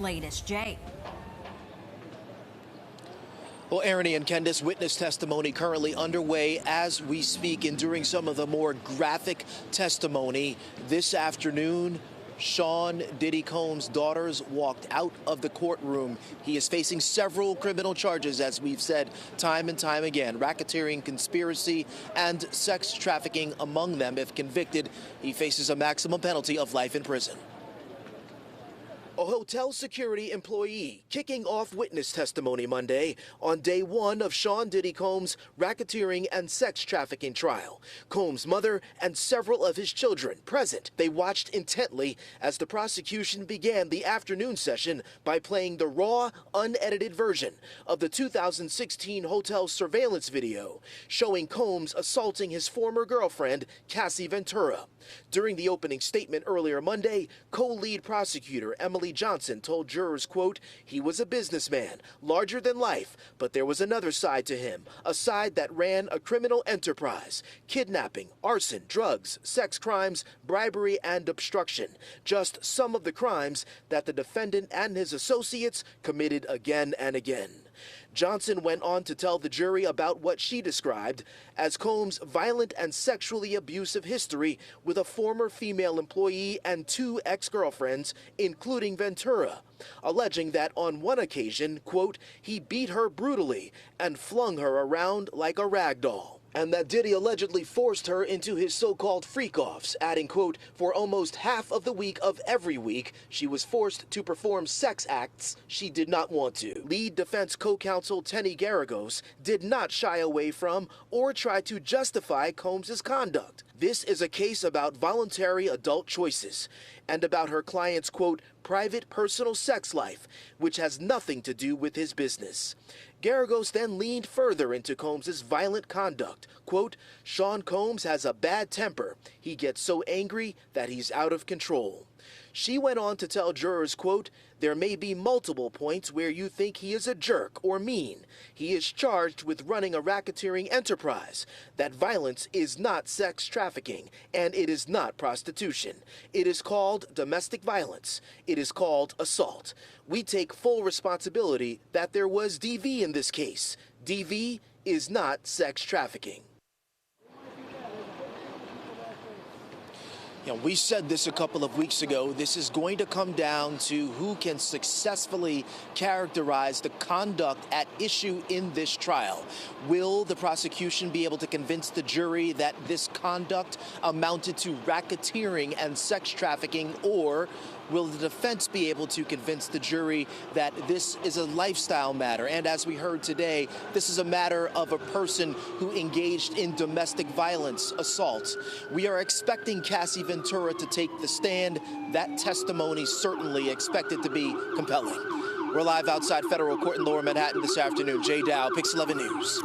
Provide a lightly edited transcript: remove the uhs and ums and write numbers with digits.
Latest, Jay. Well, Ernie and Candace, witness testimony currently underway as we speak, and during some of the more graphic testimony this afternoon, Sean Diddy Combs' daughters walked out of the courtroom. He is facing several criminal charges, as we've said time and time again: racketeering, conspiracy, and sex trafficking among them. If convicted, he faces a maximum penalty of life in prison. A hotel security employee kicking off witness testimony Monday on day one of Sean Diddy Combs' racketeering and sex trafficking trial. Combs' mother and several of his children present. They watched intently as the prosecution began the afternoon session by playing the raw, unedited version of the 2016 hotel surveillance video showing Combs assaulting his former girlfriend, Cassie Ventura. During the opening statement earlier Monday, co-lead prosecutor Emily Johnson told jurors, quote, "He was a businessman, larger than life, but there was another side to him, a side that ran a criminal enterprise: kidnapping, arson, drugs, sex crimes, bribery, and obstruction. Just some of the crimes that the defendant and his associates committed again and again." Johnson went on to tell the jury about what she described as Combs' violent and sexually abusive history with a former female employee and two ex-girlfriends, including Ventura, alleging that on one occasion, quote, "he beat her brutally and flung her around like a rag doll," and that Diddy allegedly forced her into his so-called freak-offs, adding, quote, "for almost half of the week of every week, she was forced to perform sex acts she did not want to." Lead defense co-counsel Tenny Garagos did not shy away from or try to justify Combs' conduct. This is a case about voluntary adult choices and about her client's, quote, "private personal sex life, which has nothing to do with his business." Garagos then leaned further into Combs' violent conduct. Quote, "Sean Combs has a bad temper. He gets so angry that he's out of control." She went on to tell jurors, quote, "There may be multiple points where you think he is a jerk or mean. He is charged with running a racketeering enterprise. That violence is not sex trafficking, and it is not prostitution. It is called domestic violence. It is called assault. We take full responsibility that there was DV in this case. DV is not sex trafficking." You know, we said this a couple of weeks ago. This is going to come down to who can successfully characterize the conduct at issue in this trial. Will the prosecution be able to convince the jury that this conduct amounted to racketeering and sex trafficking, or will the defense be able to convince the jury that this is a lifestyle matter? And as we heard today, this is a matter of a person who engaged in domestic violence assault. We are expecting Cassie Ventura to take the stand. That testimony certainly expected to be compelling. We're live outside federal court in Lower Manhattan this afternoon. Jay Dow, Pix 11 News.